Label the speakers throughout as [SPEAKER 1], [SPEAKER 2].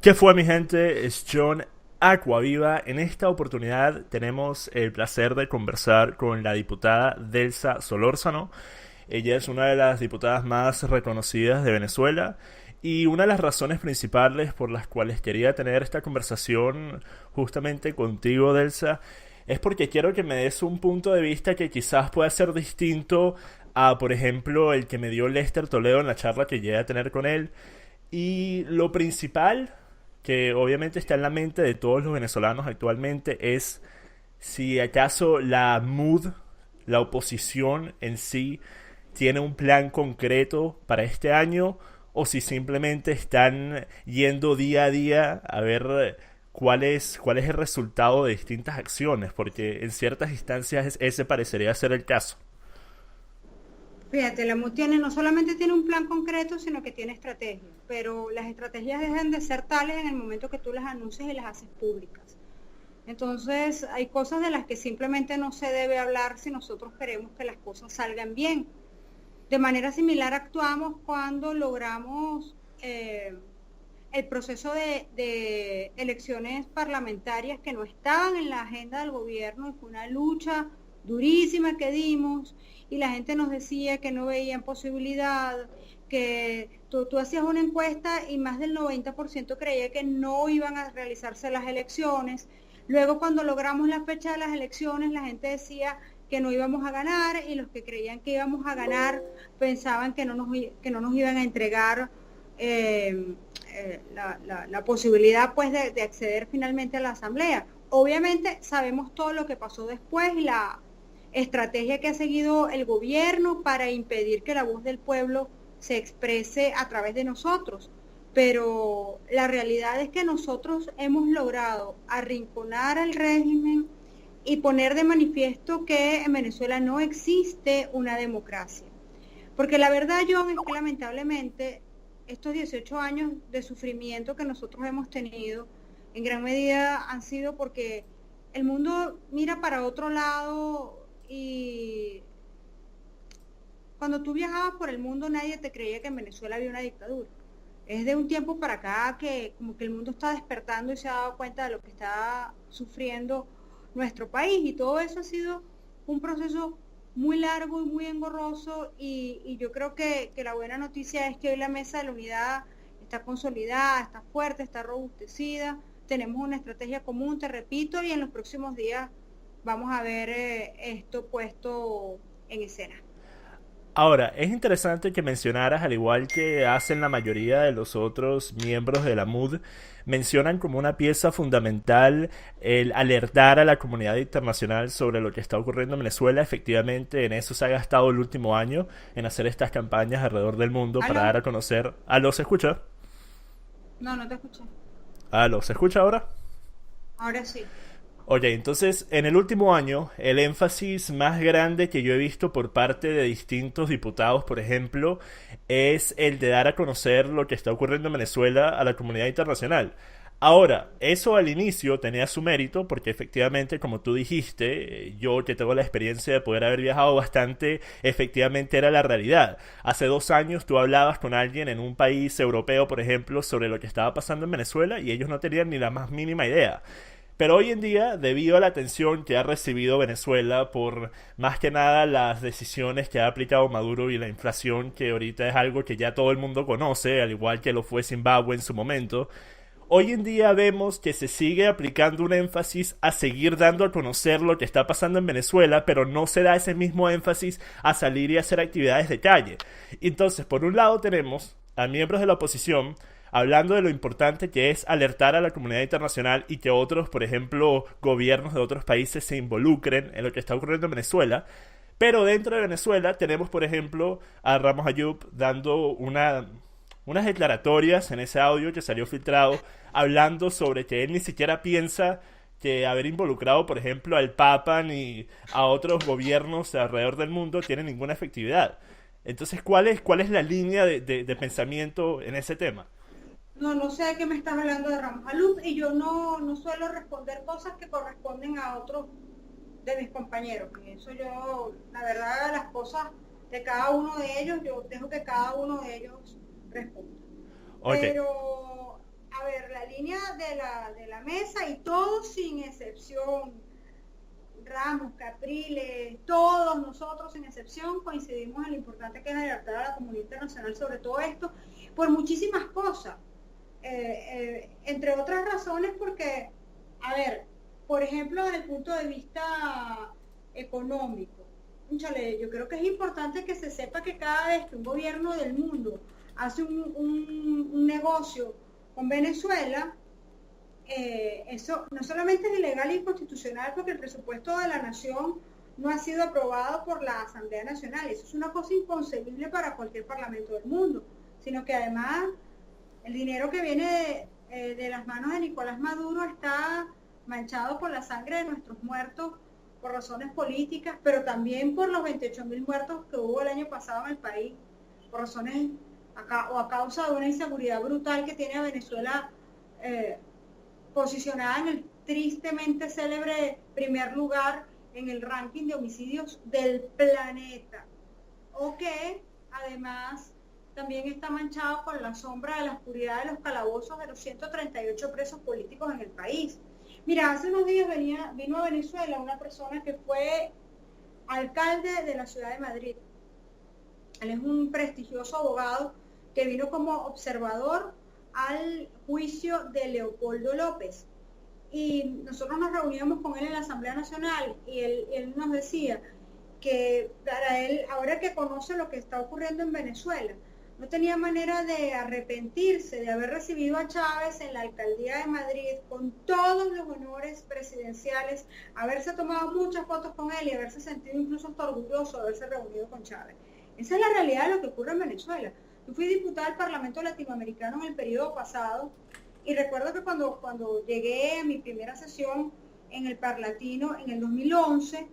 [SPEAKER 1] ¿Qué fue, mi gente? Es John Aquaviva. En esta oportunidad tenemos el placer de conversar con la diputada Delsa Solórzano. Ella es una de las diputadas más reconocidas de Venezuela y una de las razones principales por las cuales quería tener esta conversación justamente contigo, Delsa, es porque quiero que me des un punto de vista que quizás pueda ser distinto a, por ejemplo, el que me dio Lester Toledo en la charla que llegué a tener con él. Y lo principal, que obviamente está en la mente de todos los venezolanos actualmente, es si acaso la MUD, la oposición en sí, tiene un plan concreto para este año o si simplemente están yendo día a día a ver cuál es el resultado de distintas acciones, porque en ciertas instancias ese parecería ser el caso.
[SPEAKER 2] Fíjate, la MUD no solamente tiene un plan concreto, sino que tiene estrategias, pero las estrategias dejan de ser tales en el momento que tú las anuncias y las haces públicas. Entonces, hay cosas de las que simplemente no se debe hablar si nosotros queremos que las cosas salgan bien. De manera similar actuamos cuando logramos el proceso de elecciones parlamentarias que no estaban en la agenda del gobierno y fue una lucha durísima que dimos y la gente nos decía que no veían posibilidad, que tú hacías una encuesta y más del 90% creía que no iban a realizarse las elecciones. Luego cuando logramos la fecha de las elecciones la gente decía que no íbamos a ganar y los que creían que íbamos a ganar pensaban que no nos iban a entregar la posibilidad pues de acceder finalmente a la asamblea. Obviamente sabemos todo lo que pasó después y la estrategia que ha seguido el gobierno para impedir que la voz del pueblo se exprese a través de nosotros. Pero la realidad es que nosotros hemos logrado arrinconar al régimen y poner de manifiesto que en Venezuela no existe una democracia. Porque la verdad, John, es que lamentablemente estos 18 años de sufrimiento que nosotros hemos tenido, en gran medida han sido porque el mundo mira para otro lado y cuando tú viajabas por el mundo nadie te creía que en Venezuela había una dictadura. Es de un tiempo para acá que como que el mundo está despertando y se ha dado cuenta de lo que está sufriendo nuestro país y todo eso ha sido un proceso muy largo y muy engorroso y yo creo que la buena noticia es que hoy la mesa de la unidad está consolidada, está fuerte, está robustecida, tenemos una estrategia común, te repito, y en los próximos días vamos a ver esto puesto en escena.
[SPEAKER 1] Ahora, es interesante que mencionaras, al igual que hacen la mayoría de los otros miembros de la MUD, mencionan como una pieza fundamental el alertar a la comunidad internacional sobre lo que está ocurriendo en Venezuela. Efectivamente, en eso se ha gastado el último año, en hacer estas campañas alrededor del mundo para
[SPEAKER 2] ¿Aló?
[SPEAKER 1] dar a conocer. ¿Aló, se escucha?
[SPEAKER 2] No, no te escuché.
[SPEAKER 1] ¿Aló, se escucha ahora?
[SPEAKER 2] Ahora sí.
[SPEAKER 1] Oye, entonces en el último año el énfasis más grande que yo he visto por parte de distintos diputados, por ejemplo, es el de dar a conocer lo que está ocurriendo en Venezuela a la comunidad internacional. Ahora, eso al inicio tenía su mérito porque efectivamente, como tú dijiste, yo que tengo la experiencia de poder haber viajado bastante, efectivamente era la realidad. Hace 2 años tú hablabas con alguien en un país europeo, por ejemplo, sobre lo que estaba pasando en Venezuela y ellos no tenían ni la más mínima idea. Pero hoy en día, debido a la atención que ha recibido Venezuela por más que nada las decisiones que ha aplicado Maduro y la inflación, que ahorita es algo que ya todo el mundo conoce, al igual que lo fue Zimbabue en su momento, hoy en día vemos que se sigue aplicando un énfasis a seguir dando a conocer lo que está pasando en Venezuela, pero no se da ese mismo énfasis a salir y hacer actividades de calle. Entonces, por un lado tenemos a miembros de la oposición hablando de lo importante que es alertar a la comunidad internacional y que otros, por ejemplo, gobiernos de otros países se involucren en lo que está ocurriendo en Venezuela. Pero dentro de Venezuela tenemos, por ejemplo, a Ramos Ayub dando unas declaratorias en ese audio que salió filtrado, hablando sobre que él ni siquiera piensa que haber involucrado, por ejemplo, al Papa ni a otros gobiernos alrededor del mundo tiene ninguna efectividad. Entonces, ¿cuál es la línea de pensamiento en ese tema?
[SPEAKER 2] No, no sé de qué me estás hablando de Ramos Alud y yo no suelo responder cosas que corresponden a otros de mis compañeros. Y eso yo, la verdad, las cosas de cada uno de ellos, yo dejo que cada uno de ellos responda.
[SPEAKER 1] Ok,
[SPEAKER 2] Pero, a ver, la línea de la mesa y todos sin excepción, Ramos, Capriles, todos nosotros sin excepción coincidimos en lo importante que es alertar a la comunidad internacional sobre todo esto, por muchísimas cosas, entre otras razones porque, a ver, por ejemplo, desde el punto de vista económico, yo creo que es importante que se sepa que cada vez que un gobierno del mundo hace un negocio con Venezuela, eso no solamente es ilegal e inconstitucional porque el presupuesto de la nación no ha sido aprobado por la Asamblea Nacional, eso es una cosa inconcebible para cualquier parlamento del mundo, sino que además el dinero que viene de las manos de Nicolás Maduro está manchado por la sangre de nuestros muertos por razones políticas, pero también por los 28.000 muertos que hubo el año pasado en el país, por razones a causa de una inseguridad brutal que tiene a Venezuela posicionada en el tristemente célebre primer lugar en el ranking de homicidios del planeta, o que además también está manchado con la sombra de la oscuridad de los calabozos de los 138 presos políticos en el país. Mira, hace unos días vino a Venezuela una persona que fue alcalde de la ciudad de Madrid. Él es un prestigioso abogado que vino como observador al juicio de Leopoldo López. Y nosotros nos reuníamos con él en la Asamblea Nacional y él nos decía que para él, ahora que conoce lo que está ocurriendo en Venezuela, no tenía manera de arrepentirse de haber recibido a Chávez en la alcaldía de Madrid con todos los honores presidenciales, haberse tomado muchas fotos con él y haberse sentido incluso hasta orgulloso de haberse reunido con Chávez. Esa es la realidad de lo que ocurre en Venezuela. Yo fui diputada del Parlamento Latinoamericano en el periodo pasado y recuerdo que cuando llegué a mi primera sesión en el Parlatino en el 2011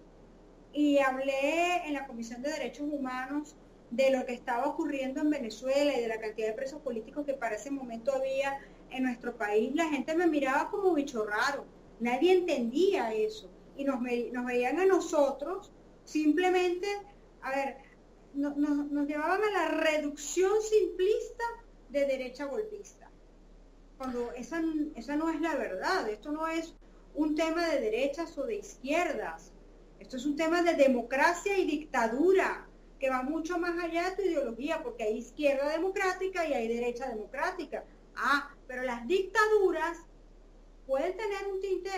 [SPEAKER 2] y hablé en la Comisión de Derechos Humanos de lo que estaba ocurriendo en Venezuela y de la cantidad de presos políticos que para ese momento había en nuestro país, la gente me miraba como bicho raro, nadie entendía eso y nos veían a nosotros simplemente, a ver, nos llevaban a la reducción simplista de derecha golpista, cuando esa no es la verdad. Esto no es un tema de derechas o de izquierdas, esto es un tema de democracia y dictadura, que va mucho más allá de tu ideología, porque hay izquierda democrática y hay derecha democrática. Pero las dictaduras pueden tener un tinte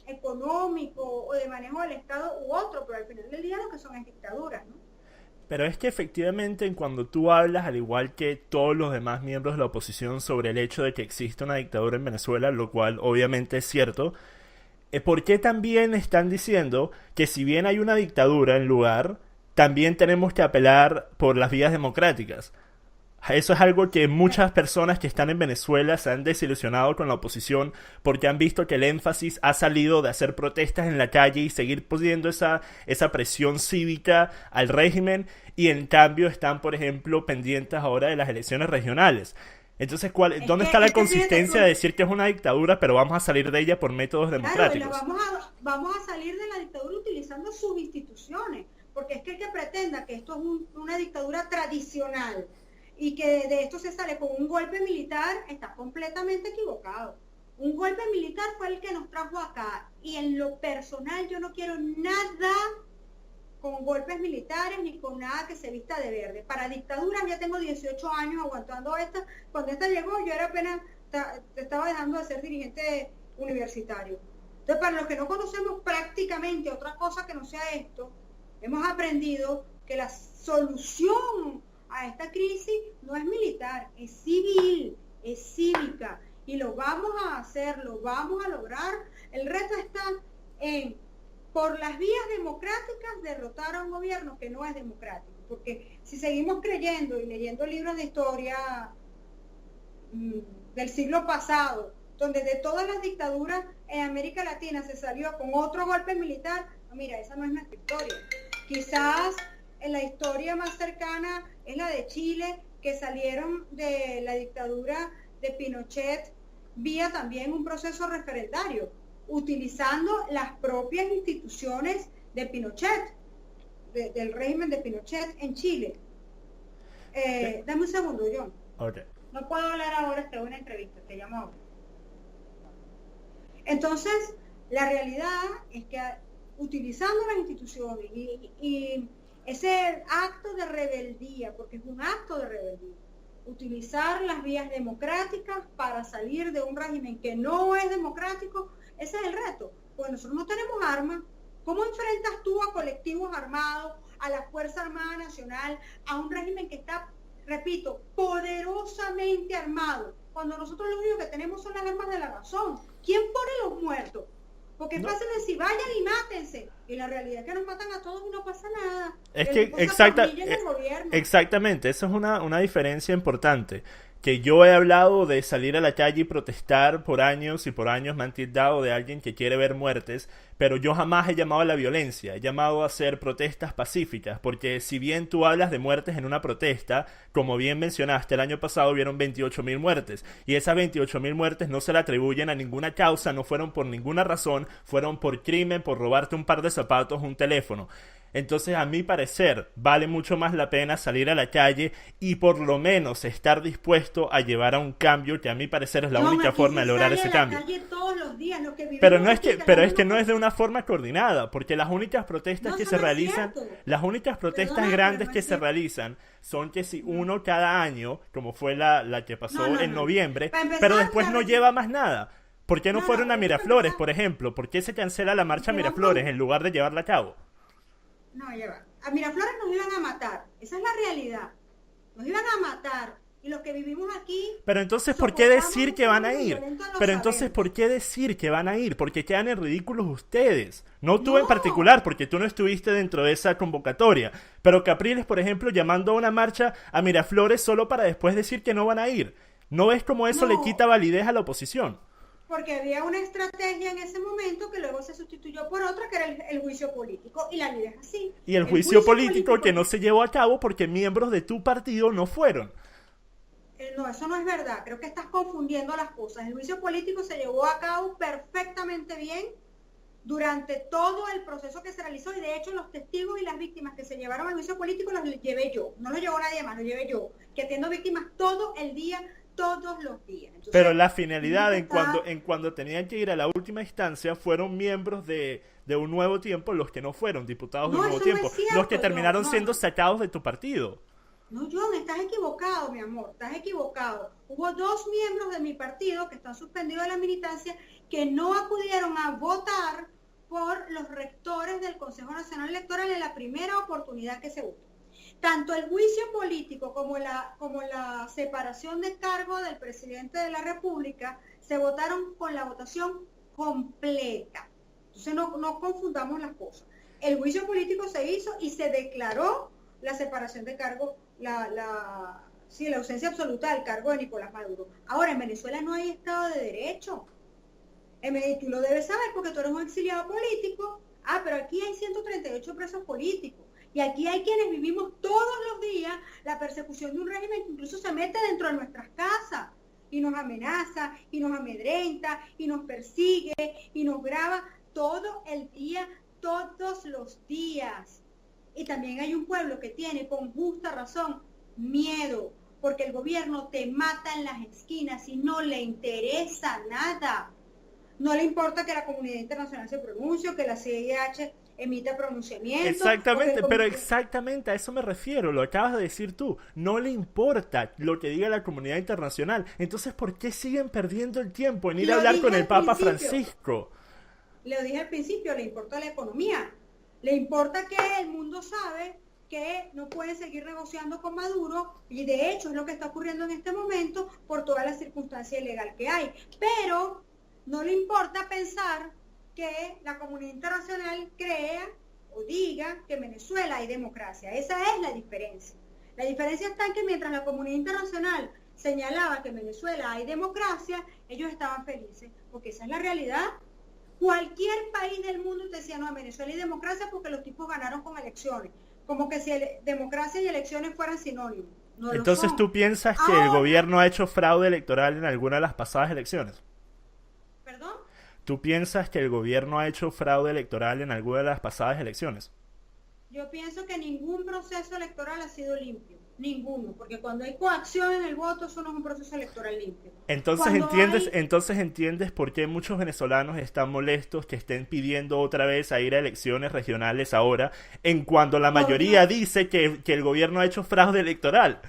[SPEAKER 2] económico o de manejo del Estado u otro, pero al final del día lo que son es dictaduras, ¿no?
[SPEAKER 1] Pero es que efectivamente cuando tú hablas, al igual que todos los demás miembros de la oposición, sobre el hecho de que existe una dictadura en Venezuela, lo cual obviamente es cierto, ¿por qué también están diciendo que si bien hay una dictadura en lugar, también tenemos que apelar por las vías democráticas? Eso es algo que muchas personas que están en Venezuela se han desilusionado con la oposición porque han visto que el énfasis ha salido de hacer protestas en la calle y seguir poniendo esa presión cívica al régimen, y en cambio están, por ejemplo, pendientes ahora de las elecciones regionales. Entonces, ¿dónde está la consistencia de decir que es una dictadura, pero vamos a salir de ella por métodos democráticos?
[SPEAKER 2] Claro, vamos a salir de la dictadura utilizando sus instituciones, porque es que el que pretenda que esto es una dictadura tradicional y que de esto se sale con un golpe militar, está completamente equivocado. Un golpe militar fue el que nos trajo acá, y en lo personal yo no quiero nada con golpes militares ni con nada que se vista de verde. Para dictaduras ya tengo 18 años aguantando esta. Cuando esta llegó yo era apenas, estaba dejando de ser dirigente universitario. Entonces, para los que no conocemos prácticamente otra cosa que no sea esto, hemos aprendido que la solución a esta crisis no es militar, es civil, es cívica, y lo vamos a hacer, lo vamos a lograr. El reto está en, por las vías democráticas, derrotar a un gobierno que no es democrático, porque si seguimos creyendo y leyendo libros de historia del siglo pasado, donde de todas las dictaduras en América Latina se salió con otro golpe militar, mira, esa no es nuestra historia. Quizás en la historia más cercana es la de Chile, que salieron de la dictadura de Pinochet vía también un proceso referendario, utilizando las propias instituciones de Pinochet, del régimen de Pinochet en Chile. Dame un segundo, John.
[SPEAKER 1] Okay.
[SPEAKER 2] No puedo hablar ahora, estoy en una entrevista, te llamo ahora. Entonces, la realidad es que utilizando las instituciones y ese acto de rebeldía, porque es un acto de rebeldía, utilizar las vías democráticas para salir de un régimen que no es democrático, ese es el reto. Pues nosotros no tenemos armas. ¿Cómo enfrentas tú a colectivos armados, a la Fuerza Armada Nacional, a un régimen que está, repito, poderosamente armado, cuando nosotros lo único que tenemos son las armas de la razón? ¿Quién pone los muertos? Porque es fácil decir, vayan y mátense. Y la realidad es que nos matan a todos y no pasa nada.
[SPEAKER 1] Es que exactamente, esa es una diferencia importante. Que yo he hablado de salir a la calle y protestar por años y por años me han tildado de alguien que quiere ver muertes, pero yo jamás he llamado a la violencia, he llamado a hacer protestas pacíficas, porque si bien tú hablas de muertes en una protesta, como bien mencionaste, el año pasado hubieron 28.000 muertes, y esas 28.000 muertes no se le atribuyen a ninguna causa, no fueron por ninguna razón, fueron por crimen, por robarte un par de zapatos, un teléfono. Entonces, a mi parecer, vale mucho más la pena salir a la calle y por lo menos estar dispuesto a llevar a un cambio, que a mi parecer es la única forma de lograr ese cambio. Pero no es que, es que no es de una forma coordinada, porque las únicas protestas que se realizan, las únicas protestas grandes que se realizan son que si uno cada año, como fue la que pasó en noviembre, pero después no lleva más nada. ¿Por qué no fueron a Miraflores, por ejemplo? ¿Por qué se cancela la marcha a Miraflores en lugar de llevarla a cabo?
[SPEAKER 2] No, ya va. A Miraflores nos iban a matar. Esa es la realidad. Nos iban a matar. Y los que vivimos aquí...
[SPEAKER 1] Pero entonces, ¿por qué decir que van a ir? Pero entonces, ¿por qué decir que van a ir? Porque quedan en ridículos ustedes. No tú en particular, porque tú no estuviste dentro de esa convocatoria. Pero Capriles, por ejemplo, llamando a una marcha a Miraflores solo para después decir que no van a ir. ¿No ves cómo eso le quita validez a la oposición?
[SPEAKER 2] Porque había una estrategia en ese momento que luego se sustituyó por otra, que era el juicio político, y la vida es así.
[SPEAKER 1] Y el juicio político que no se llevó a cabo porque miembros de tu partido no fueron.
[SPEAKER 2] No, eso no es verdad, creo que estás confundiendo las cosas. El juicio político se llevó a cabo perfectamente bien durante todo el proceso que se realizó, y de hecho los testigos y las víctimas que se llevaron al juicio político los llevé yo, no los llevó nadie más, los llevé yo, que atiendo víctimas todo el día, todos los días. Entonces, pero
[SPEAKER 1] la finalidad en cuando tenían que ir a la última instancia fueron miembros de Un Nuevo Tiempo los que no fueron diputados de Un Nuevo Tiempo, los que terminaron siendo sacados de tu partido.
[SPEAKER 2] No, John, estás equivocado, mi amor, estás equivocado. Hubo 2 miembros de mi partido que están suspendidos de la militancia que no acudieron a votar por los rectores del Consejo Nacional Electoral en la primera oportunidad que se votó. Tanto el juicio político como la separación de cargo del presidente de la República se votaron con la votación completa. Entonces no confundamos las cosas. El juicio político se hizo y se declaró la separación de cargo, la ausencia absoluta del cargo de Nicolás Maduro. Ahora, en Venezuela no hay Estado de Derecho. Tú lo debes saber porque tú eres un exiliado político. Pero aquí hay 138 presos políticos. Y aquí hay quienes vivimos todos los días la persecución de un régimen que incluso se mete dentro de nuestras casas y nos amenaza, y nos amedrenta, y nos persigue, y nos graba todo el día, todos los días. Y también hay un pueblo que tiene, con justa razón, miedo, porque el gobierno te mata en las esquinas y no le interesa nada. No le importa que la comunidad internacional se pronuncie, que la CIDH emita pronunciamientos.
[SPEAKER 1] Exactamente, pero exactamente a eso me refiero, lo acabas de decir tú. No le importa lo que diga la comunidad internacional. Entonces, ¿por qué siguen perdiendo el tiempo en ir a hablar con el Papa Francisco?
[SPEAKER 2] Lo dije al principio, le importa la economía. Le importa que el mundo sabe que no pueden seguir negociando con Maduro, y de hecho es lo que está ocurriendo en este momento por toda la circunstancia ilegal que hay. Pero no le importa pensar que la comunidad internacional crea o diga que en Venezuela hay democracia. Esa es la diferencia. La diferencia está en que mientras la comunidad internacional señalaba que en Venezuela hay democracia, ellos estaban felices, porque esa es la realidad. Cualquier país del mundo te decía, no, en Venezuela hay democracia porque los tipos ganaron con elecciones. Como que si democracia y elecciones fueran sinónimos. No.
[SPEAKER 1] Entonces, ¿tú piensas que el gobierno ha hecho fraude electoral en alguna de las pasadas elecciones?
[SPEAKER 2] ¿Perdón?
[SPEAKER 1] ¿Tú piensas que el gobierno ha hecho fraude electoral en alguna de las pasadas elecciones?
[SPEAKER 2] Yo pienso que ningún proceso electoral ha sido limpio. Ninguno, porque cuando hay coacción en el voto, eso no es un proceso electoral limpio.
[SPEAKER 1] Entonces
[SPEAKER 2] Cuando hay
[SPEAKER 1] entiendes por qué muchos venezolanos están molestos que estén pidiendo otra vez a ir a elecciones regionales ahora, en cuando la mayoría
[SPEAKER 2] gobierno,
[SPEAKER 1] dice que el gobierno ha hecho fraude electoral.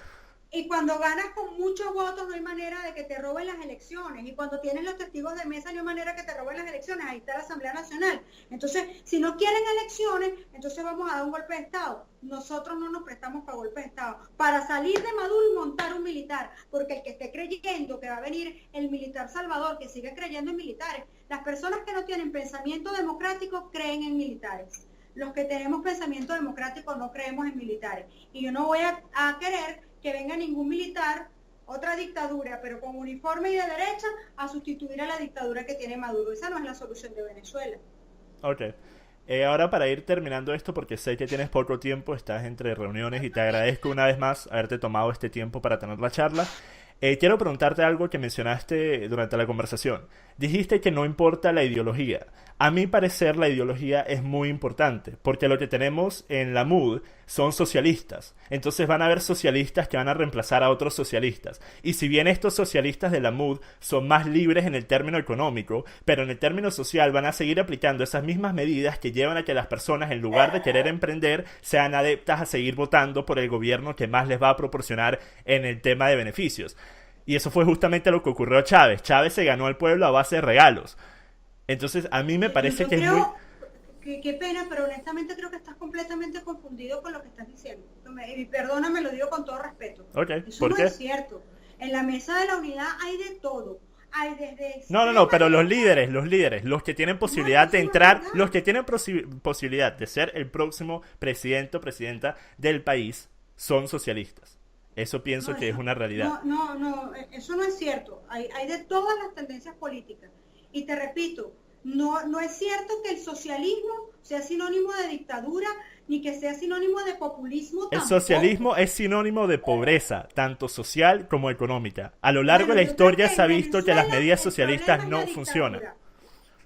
[SPEAKER 2] y cuando ganas con muchos votos no hay manera de que te roben las elecciones. Y cuando tienes los testigos de mesa no hay manera que te roben las elecciones. Ahí está la Asamblea Nacional. Entonces, si no quieren elecciones, entonces vamos a dar un golpe de Estado. Nosotros no nos prestamos para golpes de Estado. Para salir de Maduro y montar un militar. Porque el que esté creyendo que va a venir el militar Salvador, que sigue creyendo en militares. Las personas que no tienen pensamiento democrático creen en militares. Los que tenemos pensamiento democrático no creemos en militares. Y yo no voy a querer que venga ningún militar, otra dictadura, pero con uniforme y de derecha, a sustituir a la dictadura que tiene Maduro. Esa no es la solución de Venezuela.
[SPEAKER 1] Ok. Ahora para ir terminando esto, porque sé que tienes poco tiempo, estás entre reuniones y te agradezco una vez más haberte tomado este tiempo para tener la charla. Quiero preguntarte algo que mencionaste durante la conversación. Dijiste que no importa la ideología. A mi parecer la ideología es muy importante, porque lo que tenemos en la MUD son socialistas. Entonces van a haber socialistas que van a reemplazar a otros socialistas. Y si bien estos socialistas de la MUD son más libres en el término económico, pero en el término social van a seguir aplicando esas mismas medidas que llevan a que las personas, en lugar de querer emprender, sean adeptas a seguir votando por el gobierno que más les va a proporcionar en el tema de beneficios. Y eso fue justamente lo que ocurrió a Chávez. Chávez se ganó al pueblo a base de regalos. Entonces, a mí me parece que es muy...
[SPEAKER 2] Qué pena, pero honestamente creo que estás completamente confundido con lo que estás diciendo. Y perdóname, lo digo con todo respeto.
[SPEAKER 1] Ok,
[SPEAKER 2] Eso
[SPEAKER 1] ¿por
[SPEAKER 2] no
[SPEAKER 1] qué?
[SPEAKER 2] es cierto. En la mesa de la unidad hay de todo. Hay desde
[SPEAKER 1] No, pero
[SPEAKER 2] extrema
[SPEAKER 1] los líderes, los que tienen
[SPEAKER 2] no,
[SPEAKER 1] posibilidad de
[SPEAKER 2] eso no es
[SPEAKER 1] entrar,
[SPEAKER 2] verdad.
[SPEAKER 1] los que tienen posibilidad de ser el próximo presidente o presidenta del país, son socialistas. Eso
[SPEAKER 2] No,
[SPEAKER 1] pienso que es
[SPEAKER 2] eso,
[SPEAKER 1] una realidad.
[SPEAKER 2] eso no es cierto. Hay de todas las tendencias políticas. Y te repito, no es cierto que el socialismo sea sinónimo de dictadura, ni que sea sinónimo de populismo
[SPEAKER 1] El
[SPEAKER 2] tampoco.
[SPEAKER 1] socialismo es sinónimo de pobreza, tanto social como económica. A lo largo
[SPEAKER 2] Bueno,
[SPEAKER 1] de la
[SPEAKER 2] yo creo
[SPEAKER 1] historia
[SPEAKER 2] que
[SPEAKER 1] se
[SPEAKER 2] en
[SPEAKER 1] ha visto que las
[SPEAKER 2] Venezuela
[SPEAKER 1] medidas
[SPEAKER 2] el problema
[SPEAKER 1] socialistas
[SPEAKER 2] es la
[SPEAKER 1] no funcionan.
[SPEAKER 2] dictadura.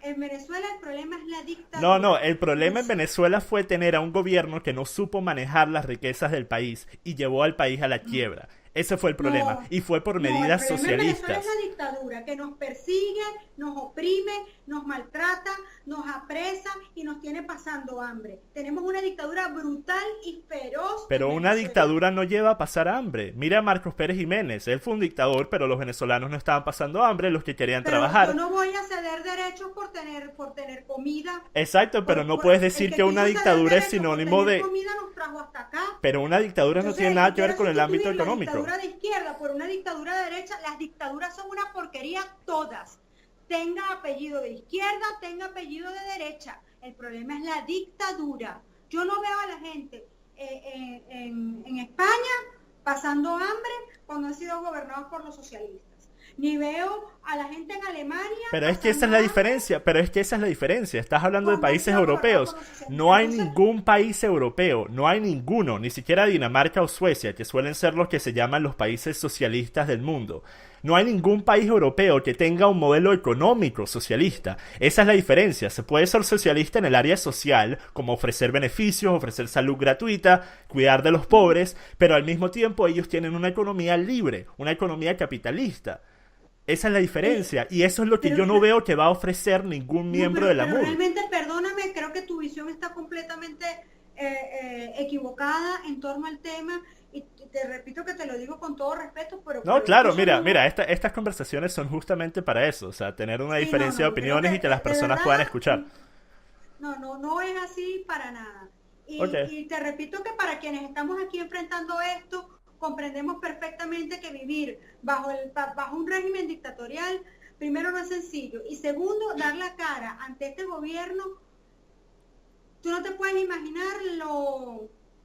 [SPEAKER 2] En Venezuela el problema es la
[SPEAKER 1] No,
[SPEAKER 2] dictadura.
[SPEAKER 1] el problema en Venezuela fue tener a un gobierno que no supo manejar las riquezas del país y llevó al país a la quiebra. Ese fue el problema.
[SPEAKER 2] No,
[SPEAKER 1] Y fue por
[SPEAKER 2] no, el
[SPEAKER 1] medidas
[SPEAKER 2] problema en Venezuela es
[SPEAKER 1] socialistas.
[SPEAKER 2] la dictadura, que nos persigue, nos oprime, nos maltrata, nos apresa y nos tiene pasando hambre. Tenemos una dictadura brutal y feroz en
[SPEAKER 1] Pero una
[SPEAKER 2] Venezuela.
[SPEAKER 1] dictadura no lleva a pasar hambre. Mira a Marcos Pérez Jiménez. Él fue un dictador, pero los venezolanos no estaban pasando hambre, los que querían
[SPEAKER 2] Pero yo
[SPEAKER 1] trabajar.
[SPEAKER 2] no voy a ceder derechos por tener comida.
[SPEAKER 1] Exacto, pero no puedes
[SPEAKER 2] El
[SPEAKER 1] decir
[SPEAKER 2] que
[SPEAKER 1] que una
[SPEAKER 2] quiso ceder
[SPEAKER 1] dictadura es
[SPEAKER 2] derechos por
[SPEAKER 1] sinónimo
[SPEAKER 2] tener
[SPEAKER 1] de...
[SPEAKER 2] comida nos trajo hasta acá.
[SPEAKER 1] Pero una dictadura no
[SPEAKER 2] Entonces,
[SPEAKER 1] tiene
[SPEAKER 2] el
[SPEAKER 1] nada
[SPEAKER 2] que
[SPEAKER 1] que ver
[SPEAKER 2] quiera
[SPEAKER 1] con el ámbito
[SPEAKER 2] sustituir la
[SPEAKER 1] económico.
[SPEAKER 2] dictadura de izquierda por una dictadura de derecha, las dictaduras son una porquería todas. Tenga apellido de izquierda, tenga apellido de derecha. El problema es la dictadura. Yo no veo a la gente en España pasando hambre cuando han sido gobernados por los socialistas. Ni veo a la gente en Alemania
[SPEAKER 1] Pero es que esa es la diferencia, pero es que esa es la diferencia. Estás hablando de
[SPEAKER 2] cuando han
[SPEAKER 1] países
[SPEAKER 2] sido gobernados
[SPEAKER 1] europeos.
[SPEAKER 2] por los socialistas.
[SPEAKER 1] No hay
[SPEAKER 2] Entonces,
[SPEAKER 1] ningún país europeo, no hay ninguno, ni siquiera Dinamarca o Suecia, que suelen ser los que se llaman los países socialistas del mundo. No hay ningún país europeo que tenga un modelo económico socialista. Esa es la diferencia. Se puede ser socialista en el área social, como ofrecer beneficios, ofrecer salud gratuita, cuidar de los pobres, pero al mismo tiempo ellos tienen una economía libre, una economía capitalista. Esa es la diferencia, y eso es lo que
[SPEAKER 2] pero,
[SPEAKER 1] yo no veo que va a ofrecer ningún miembro de la
[SPEAKER 2] pero
[SPEAKER 1] MUD.
[SPEAKER 2] realmente, perdóname, creo que tu visión está completamente equivocada en torno al tema. Y te repito que te lo digo con todo respeto,
[SPEAKER 1] No, claro,
[SPEAKER 2] eso no...
[SPEAKER 1] mira, estas conversaciones son justamente para eso, o sea, tener una
[SPEAKER 2] Sí,
[SPEAKER 1] diferencia de
[SPEAKER 2] creo
[SPEAKER 1] opiniones y que las
[SPEAKER 2] de
[SPEAKER 1] personas
[SPEAKER 2] verdad,
[SPEAKER 1] puedan escuchar.
[SPEAKER 2] no es así para nada.
[SPEAKER 1] Ok.
[SPEAKER 2] Y te repito que para quienes estamos aquí enfrentando esto, comprendemos perfectamente que vivir bajo un régimen dictatorial, primero no es sencillo, y segundo, dar la cara ante este gobierno. Tú no te puedes imaginar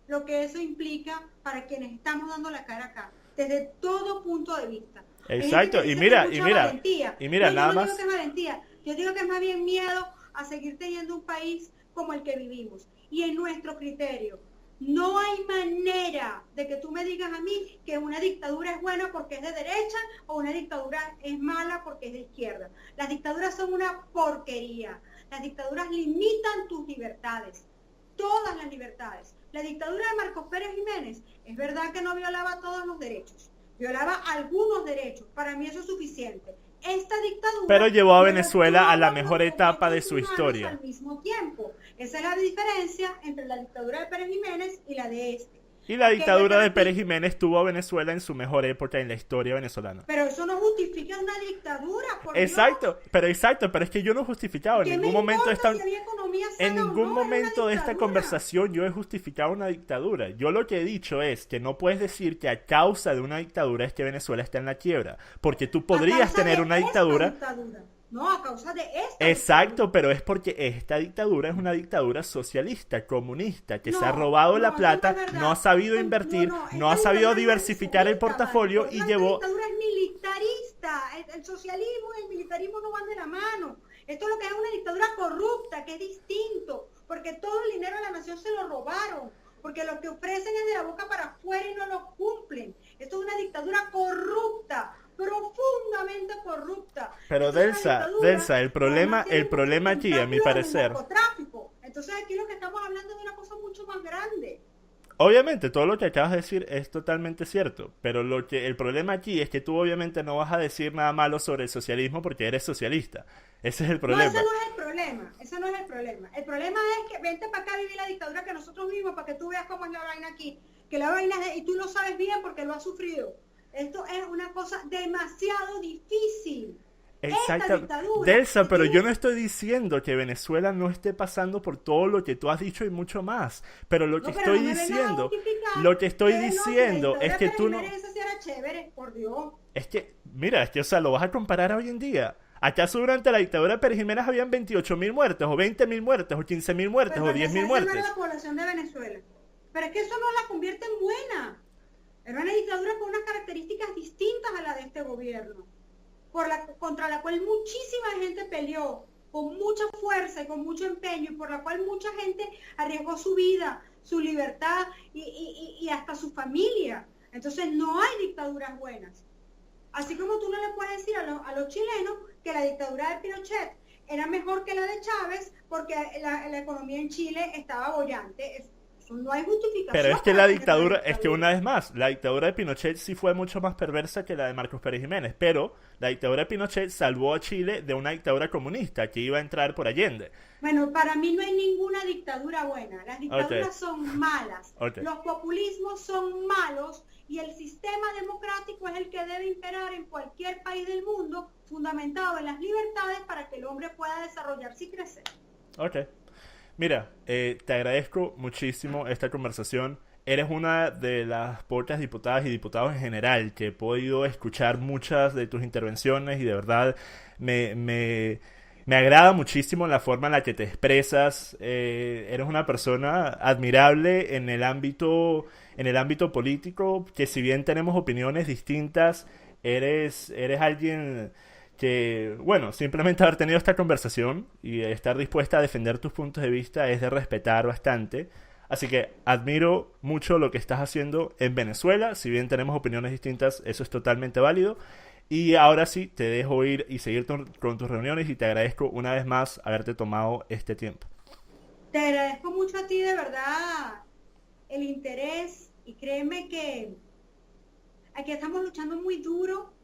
[SPEAKER 2] lo que eso implica para quienes estamos dando la cara acá, desde todo punto de vista.
[SPEAKER 1] Exacto,
[SPEAKER 2] Hay
[SPEAKER 1] y
[SPEAKER 2] gente que
[SPEAKER 1] mira,
[SPEAKER 2] dice
[SPEAKER 1] y
[SPEAKER 2] que es mucha
[SPEAKER 1] mira,
[SPEAKER 2] valentía.
[SPEAKER 1] y mira,
[SPEAKER 2] No,
[SPEAKER 1] nada
[SPEAKER 2] yo no
[SPEAKER 1] más.
[SPEAKER 2] digo que es valentía, yo digo que es más bien miedo a seguir teniendo un país como el que vivimos. Y en nuestro criterio, no hay manera de que tú me digas a mí que una dictadura es buena porque es de derecha o una dictadura es mala porque es de izquierda. Las dictaduras son una porquería. Las dictaduras limitan tus libertades, todas las libertades. La dictadura de Marcos Pérez Jiménez, es verdad que no violaba todos los derechos, violaba algunos derechos, para mí eso es suficiente. Esta dictadura...
[SPEAKER 1] Pero llevó a Venezuela a la mejor etapa de su historia.
[SPEAKER 2] Al mismo tiempo. Esa es la diferencia entre la dictadura de Pérez Jiménez y la de este.
[SPEAKER 1] Y la dictadura de Pérez Jiménez tuvo a Venezuela en su mejor época en la historia venezolana.
[SPEAKER 2] Pero eso no justifica una dictadura, por
[SPEAKER 1] exacto,
[SPEAKER 2] Dios.
[SPEAKER 1] pero es que yo no he justificado en ningún momento de esta conversación yo he justificado una dictadura. Yo lo que he dicho es que no puedes decir que a causa de una dictadura es que Venezuela está en la quiebra, porque tú podrías tener una dictadura.
[SPEAKER 2] No, a causa de esta
[SPEAKER 1] exacto,
[SPEAKER 2] dictadura.
[SPEAKER 1] Pero es porque esta dictadura es una dictadura socialista, comunista, que se ha robado la plata, no ha sabido invertir, no ha sabido diversificar el portafolio y llevó...
[SPEAKER 2] Esta dictadura es militarista, el socialismo y el militarismo no van de la mano. Esto es lo que es una dictadura corrupta, que es distinto, porque todo el dinero de la nación se lo robaron, porque lo que ofrecen es de la boca para afuera y no lo cumplen. Esto es una dictadura corrupta, profundamente corrupta.
[SPEAKER 1] Pero Delsa, el problema aquí, a mi parecer...
[SPEAKER 2] Entonces aquí lo que estamos hablando es de una cosa mucho más grande.
[SPEAKER 1] Obviamente, todo lo que acabas de decir es totalmente cierto, pero el problema aquí es que tú obviamente no vas a decir nada malo sobre el socialismo porque eres socialista. Ese es el problema.
[SPEAKER 2] No, ese no es el problema. El problema es que vente para acá a vivir la dictadura que nosotros vivimos para que tú veas cómo es la vaina aquí. Que la vaina y tú lo sabes bien porque lo has sufrido. Esto es una cosa demasiado difícil.
[SPEAKER 1] Exacto. Delsa, pero yo no estoy diciendo que Venezuela no esté pasando por todo lo que tú has dicho y mucho más. Pero lo que estoy diciendo es que tú no...
[SPEAKER 2] Chévere, por Dios.
[SPEAKER 1] Es que, mira, o sea, lo vas a comparar a hoy en día. ¿Acaso durante la dictadura de Pérez Jiménez habían 28.000 muertes, o 20.000 muertes, o 15.000 muertes, o 10.000 muertes?
[SPEAKER 2] Esa no era la población de Venezuela. Pero es que eso no la convierte en buena. Era una dictadura con unas características distintas a la de este gobierno, contra la cual muchísima gente peleó, con mucha fuerza y con mucho empeño, y por la cual mucha gente arriesgó su vida, su libertad y hasta su familia. Entonces no hay dictaduras buenas. Así como tú no le puedes decir a los chilenos que la dictadura de Pinochet era mejor que la de Chávez porque la economía en Chile estaba bollante. No hay justificación.
[SPEAKER 1] Pero es que la dictadura, es que una vez más, la dictadura de Pinochet sí fue mucho más perversa que la de Marcos Pérez Jiménez, pero la dictadura de Pinochet salvó a Chile de una dictadura comunista que iba a entrar por Allende.
[SPEAKER 2] Bueno, para mí no hay ninguna dictadura buena. Las dictaduras son malas. Los populismos son malos y el sistema democrático es el que debe imperar en cualquier país del mundo, fundamentado en las libertades para que el hombre pueda desarrollarse y crecer.
[SPEAKER 1] Ok. Mira, te agradezco muchísimo esta conversación. Eres una de las pocas diputadas y diputados en general que he podido escuchar muchas de tus intervenciones y de verdad me agrada muchísimo la forma en la que te expresas. Eres una persona admirable en el ámbito político, que si bien tenemos opiniones distintas, eres alguien que, bueno, simplemente haber tenido esta conversación y estar dispuesta a defender tus puntos de vista es de respetar bastante. Así que admiro mucho lo que estás haciendo en Venezuela. Si bien tenemos opiniones distintas, eso es totalmente válido. Y ahora sí, te dejo ir y seguir con tus reuniones y te agradezco una vez más haberte tomado este tiempo.
[SPEAKER 2] Te agradezco mucho a ti, de verdad, el interés, y créeme que aquí estamos luchando muy duro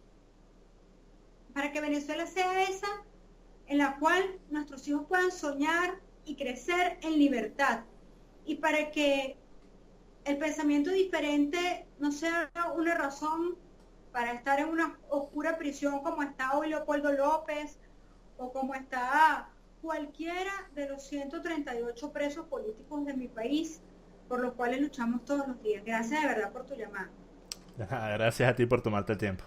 [SPEAKER 2] para que Venezuela sea esa en la cual nuestros hijos puedan soñar y crecer en libertad, y para que el pensamiento diferente no sea una razón para estar en una oscura prisión como está hoy Leopoldo López o como está cualquiera de los 138 presos políticos de mi país, por los cuales luchamos todos los días. Gracias de verdad por tu llamada.
[SPEAKER 1] Gracias a ti por tomarte el tiempo.